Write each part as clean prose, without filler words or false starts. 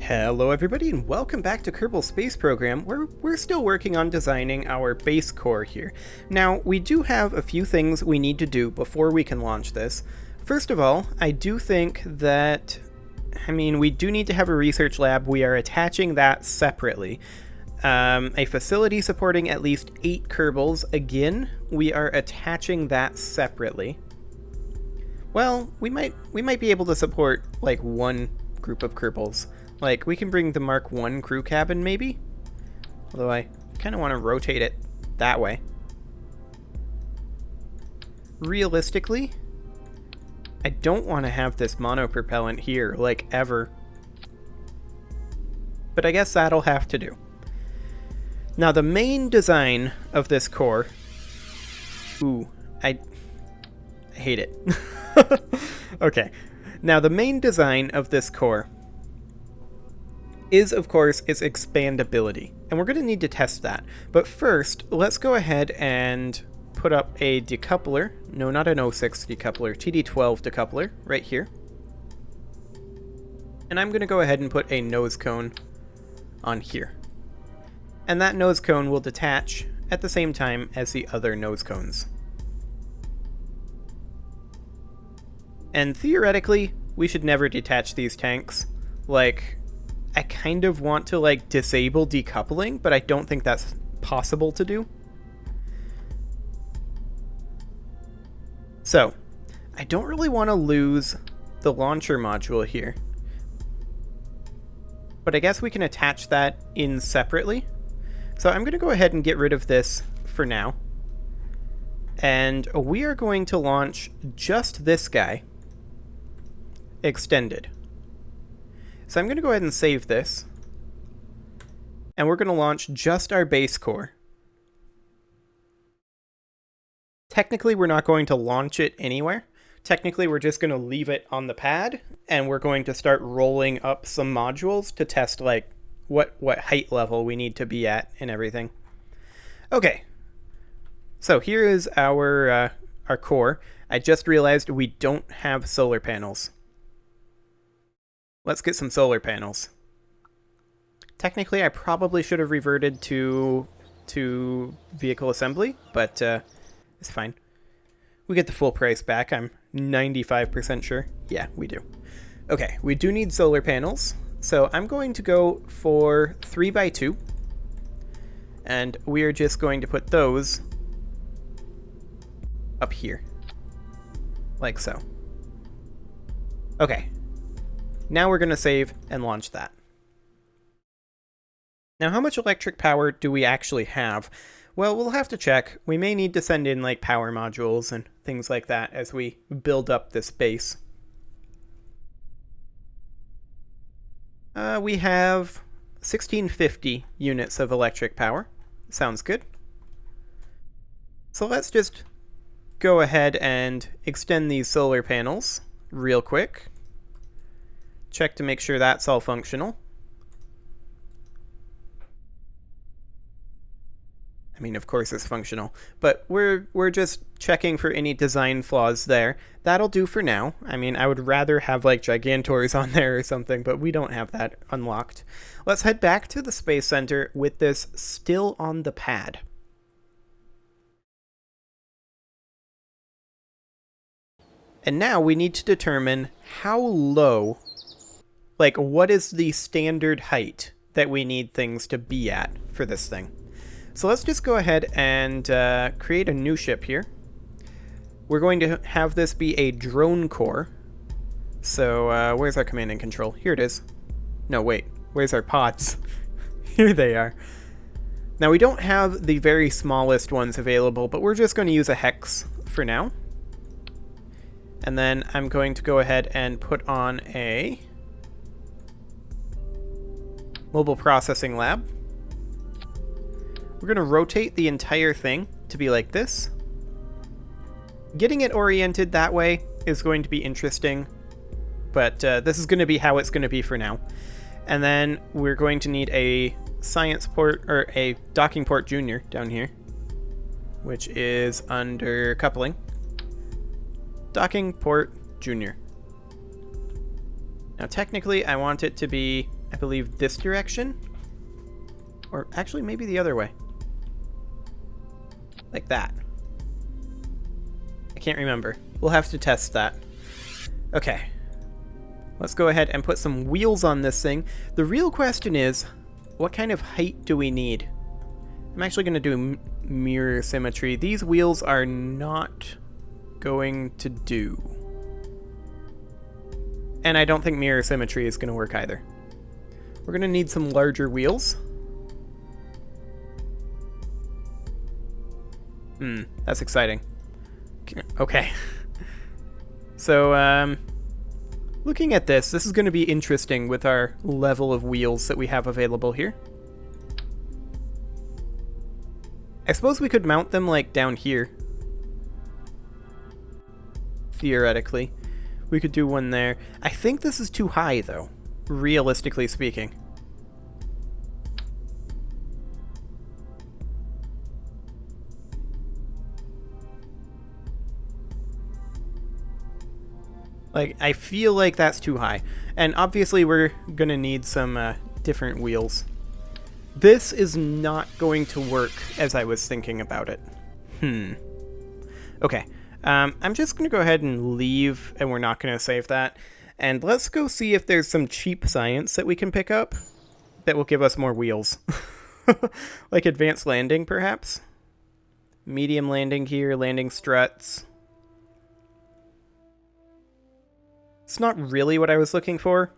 Hello everybody and welcome back to Kerbal Space Program, where we're still working on designing our base core here. Now, we do have a few things we need to do before we can launch this. First of all, I do think that, we do need to have a research lab. We are attaching that separately. A facility supporting at least 8 Kerbals, again, we are attaching that separately. Well, we might be able to support, like, one group of Kerbals. Like, we can bring the Mark 1 crew cabin, maybe? Although I kind of want to rotate it that way. Realistically, I don't want to have this monopropellant here, like, ever. But I guess that'll have to do. Now, the main design of this core... Ooh, I hate it. Okay. Now, the main design of this core is, of course, its expandability. And we're going to need to test that. But first, let's go ahead and put up a decoupler. No, not an 06 decoupler, TD12 decoupler right here. And I'm going to go ahead and put a nose cone on here. And that nose cone will detach at the same time as the other nose cones. And theoretically, we should never detach these tanks. Like, I kind of want to, like, disable decoupling, but I don't think that's possible to do. So, I don't really want to lose the launcher module here. But I guess we can attach that in separately. So I'm going to go ahead and get rid of this for now. And we are going to launch just this guy extended. So I'm going to go ahead and save this. And we're going to launch just our base core. Technically, we're not going to launch it anywhere. Technically, we're just going to leave it on the pad. And we're going to start rolling up some modules to test, like, what height level we need to be at and everything. Okay. So here is our core. I just realized we don't have solar panels. Let's get some solar panels. Technically, I probably should have reverted to vehicle assembly, but it's fine. We get the full price back, I'm 95% sure. Yeah, we do. Okay, we do need solar panels, so I'm going to go for 3x2, and we are just going to put those up here, like so. Okay. Now we're going to save and launch that. Now, how much electric power do we actually have? Well, we'll have to check. We may need to send in, like, power modules and things like that as we build up this base. We have 1650 units of electric power. Sounds good. So let's just go ahead and extend these solar panels real quick. Check to make sure that's all functional. I mean, of course it's functional, but we're just checking for any design flaws there. That'll do for now. I mean, I would rather have, like, Gigantors on there or something, but we don't have that unlocked. Let's head back to the Space Center with this still on the pad. And now we need to determine how low, like, what is the standard height that we need things to be at for this thing. So let's just go ahead and create a new ship here. We're going to have this be a drone core. So where's our command and control? Here it is. No, wait. Where's our pods? Here they are. Now, we don't have the very smallest ones available, but we're just going to use a hex for now. And then I'm going to go ahead and put on a mobile processing lab. We're going to rotate the entire thing to be like this. Getting it oriented that way is going to be interesting, but this is going to be how it's going to be for now. And then we're going to need a science port, or a docking port junior down here, which is under coupling. Docking port junior. Now technically I want it to be I believe this direction. Or actually maybe the other way. Like that. I can't remember. We'll have to test that. Okay. Let's go ahead and put some wheels on this thing. The real question is, what kind of height do we need? I'm actually going to do mirror symmetry. These wheels are not going to do. And I don't think mirror symmetry is going to work either. We're going to need some larger wheels. That's exciting. Okay. So, looking at this is going to be interesting with our level of wheels that we have available here. I suppose we could mount them, like, down here. Theoretically. We could do one there. I think this is too high, though, realistically speaking. Like, I feel like that's too high. And obviously we're going to need some different wheels. This is not going to work as I was thinking about it. Okay. I'm just going to go ahead and leave, and we're not going to save that. And let's go see if there's some cheap science that we can pick up that will give us more wheels. Like advanced landing, perhaps? Medium landing here, landing struts. It's not really what I was looking for.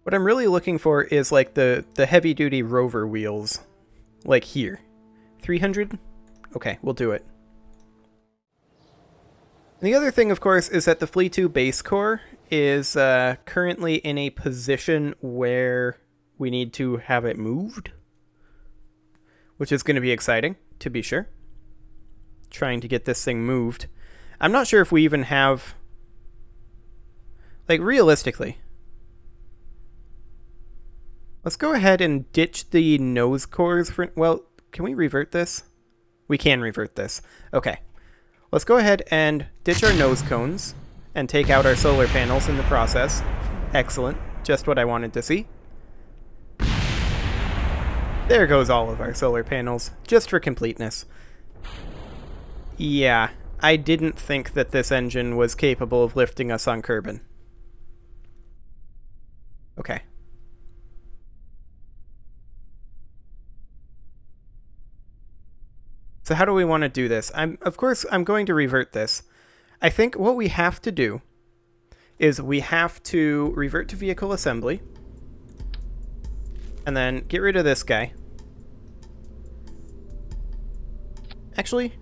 What I'm really looking for is like the heavy-duty rover wheels. Like here. 300? Okay, we'll do it. And the other thing, of course, is that the Flea 2 base core is currently in a position where we need to have it moved. Which is going to be exciting, to be sure. Trying to get this thing moved. I'm not sure if we even have... Like, realistically. Let's go ahead and ditch the nose cores for... Well, can we revert this? We can revert this. Okay. Let's go ahead and ditch our nose cones and take out our solar panels in the process. Excellent. Just what I wanted to see. There goes all of our solar panels, just for completeness. Yeah. I didn't think that this engine was capable of lifting us on Kerbal. Okay. So how do we want to do this? Of course, I'm going to revert this. I think what we have to do is we have to revert to vehicle assembly. And then get rid of this guy. Actually...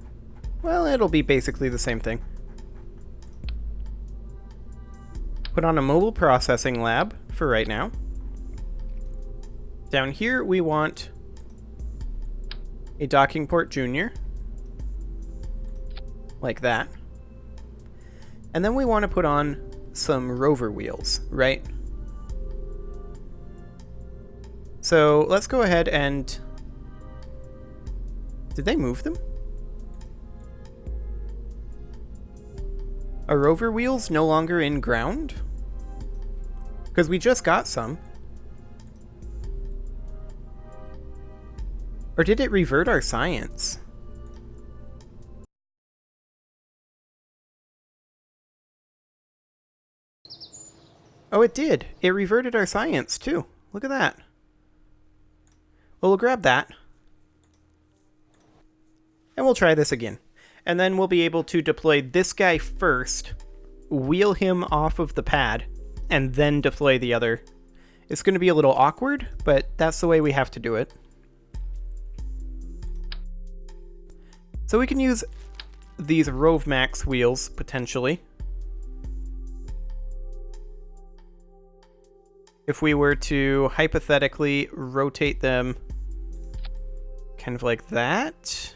Well, it'll be basically the same thing. Put on a mobile processing lab for right now. Down here, we want a docking port junior. Like that. And then we want to put on some rover wheels, right? So let's go ahead and... Did they move them? Are rover wheels no longer in ground? Because we just got some. Or did it revert our science? Oh, it did. It reverted our science, too. Look at that. Well, we'll grab that. And we'll try this again. And then we'll be able to deploy this guy first, wheel him off of the pad, and then deploy the other. It's going to be a little awkward, but that's the way we have to do it. So we can use these Rovemax wheels, potentially. If we were to hypothetically rotate them kind of like that...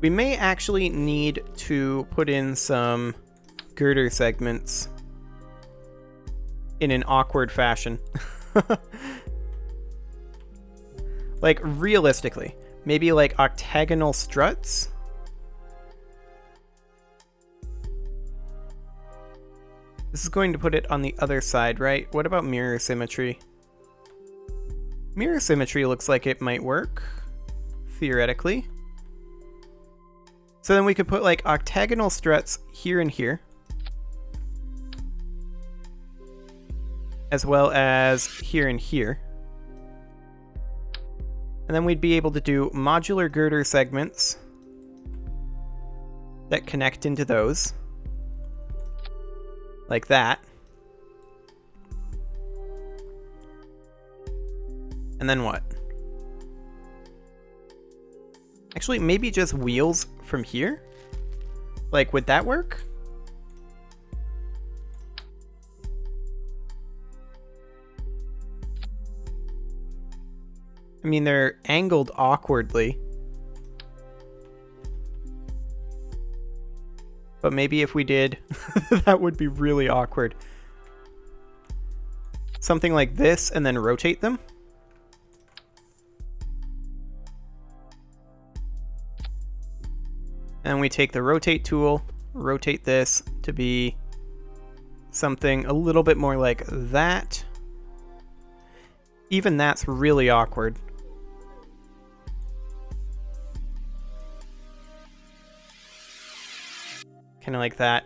We may actually need to put in some girder segments in an awkward fashion. Like, realistically, maybe like octagonal struts? This is going to put it on the other side, right? What about mirror symmetry? Mirror symmetry looks like it might work, theoretically. So then we could put like octagonal struts here and here, as well as here and here. And then we'd be able to do modular girder segments that connect into those, like that. And then what? Actually, maybe just wheels from here? Like, would that work? I mean, they're angled awkwardly. But maybe if we did, that would be really awkward. Something like this and then rotate them. And we take the rotate tool, rotate this to be something a little bit more like that. Even that's really awkward. Kind of like that.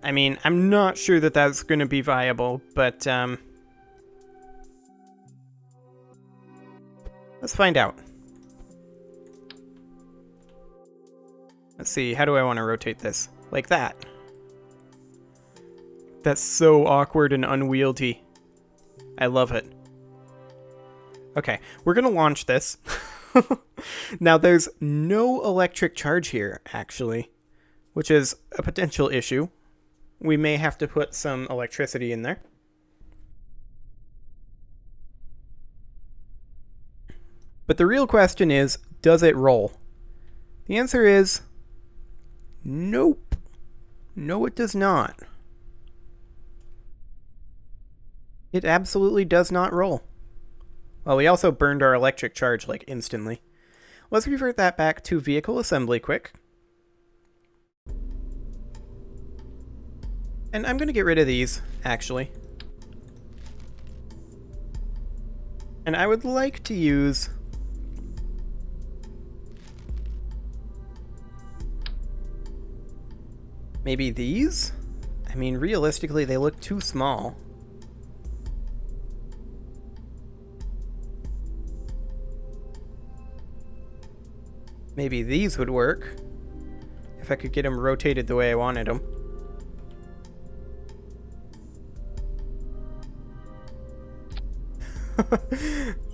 I mean, I'm not sure that that's going to be viable, but let's find out. Let's see, how do I want to rotate this? Like that. That's so awkward and unwieldy. I love it. Okay, we're going to launch this. Now, there's no electric charge here, actually, which is a potential issue. We may have to put some electricity in there. But the real question is, does it roll? The answer is nope. No, it does not. It absolutely does not roll. Well, we also burned our electric charge like instantly. Let's revert that back to vehicle assembly quick. And I'm going to get rid of these, actually. And I would like to use maybe these? I mean, realistically, they look too small. Maybe these would work, if I could get them rotated the way I wanted them.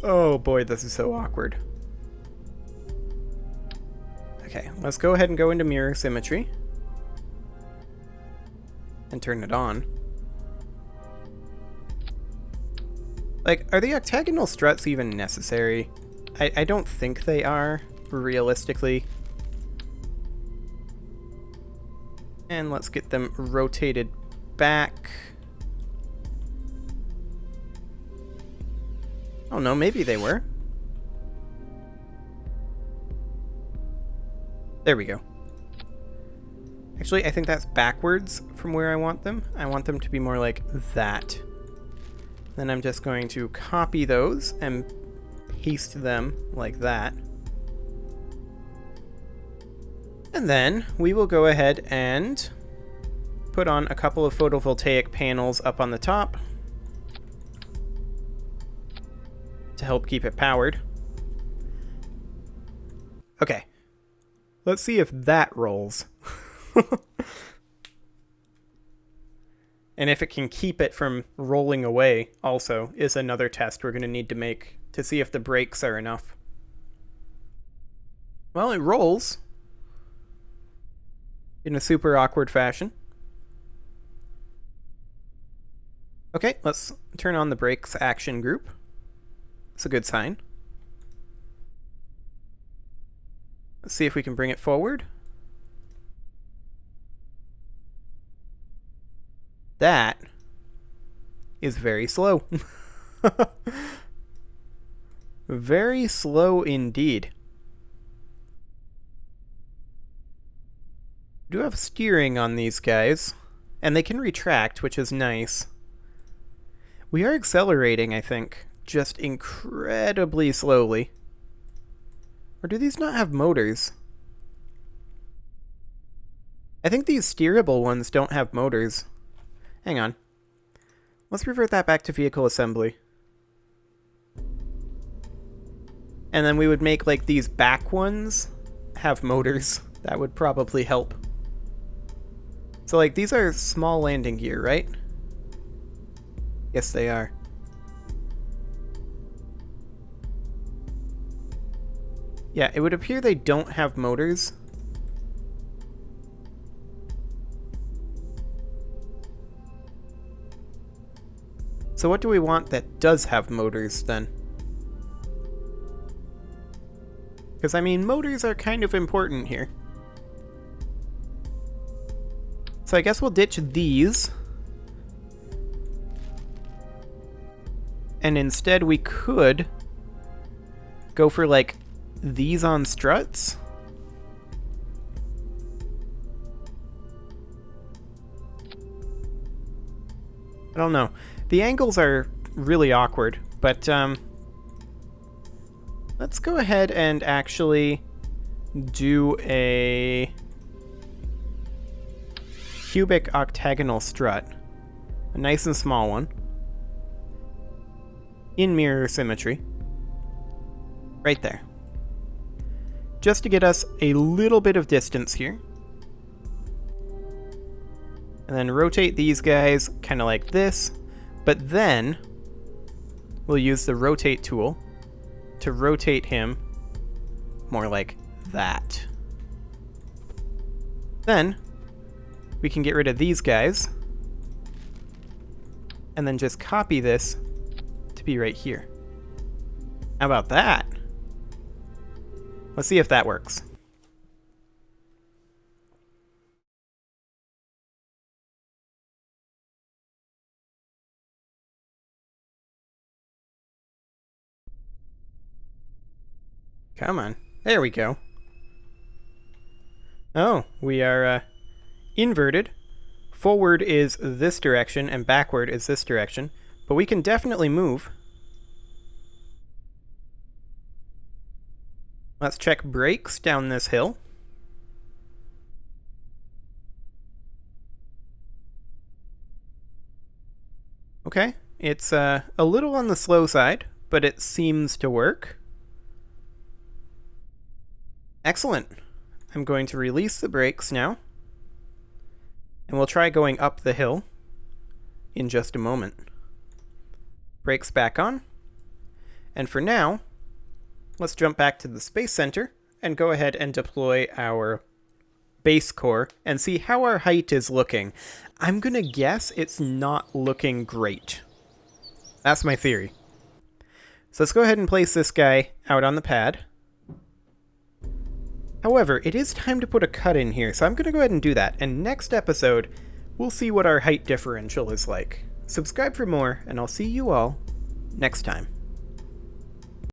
Oh boy, this is so awkward. Okay, let's go ahead and go into mirror symmetry. And turn it on. Like, are the octagonal struts even necessary? I don't think they are, realistically. And let's get them rotated back. Oh no, maybe they were. There we go. Actually, I think that's backwards from where I want them. I want them to be more like that. Then I'm just going to copy those and paste them like that. And then we will go ahead and put on a couple of photovoltaic panels up on the top to help keep it powered. Okay, let's see if that rolls. And if it can keep it from rolling away also is another test we're going to need to make to see if the brakes are enough. Well, it rolls in a super awkward fashion. Okay, let's turn on the brakes action group. It's a good sign. Let's see if we can bring it forward. That is very slow. Very slow indeed. We do have steering on these guys, And they can retract, which is nice. We are accelerating, I think, just incredibly slowly. Or do these not have motors? I think these steerable ones don't have motors. Hang on. Let's revert that back to vehicle assembly. And then we would make, like, these back ones have motors. That would probably help. So, like, these are small landing gear, right? Yes, they are. Yeah, it would appear they don't have motors. So what do we want that does have motors, then? Because, I mean, motors are kind of important here. So I guess we'll ditch these. And instead we could go for, like, these on struts. I don't know. The angles are really awkward, but let's go ahead and actually do a cubic octagonal strut. A nice and small one. In mirror symmetry. Right there. Just to get us a little bit of distance here. And then rotate these guys kind of like this. But then we'll use the rotate tool to rotate him more like that. Then we can get rid of these guys and then just copy this to be right here. How about that? Let's see if that works. Come on. There we go. Oh, we are inverted. Forward is this direction and backward is this direction. But we can definitely move. Let's check brakes down this hill. Okay, it's a little on the slow side, but it seems to work. Excellent. I'm going to release the brakes now. And we'll try going up the hill in just a moment. Brakes back on. And for now, let's jump back to the Space Center and go ahead and deploy our base core and see how our height is looking. I'm gonna guess it's not looking great. That's my theory. So let's go ahead and place this guy out on the pad. However, it is time to put a cut in here, so I'm going to go ahead and do that. And next episode, we'll see what our height differential is like. Subscribe for more, and I'll see you all next time.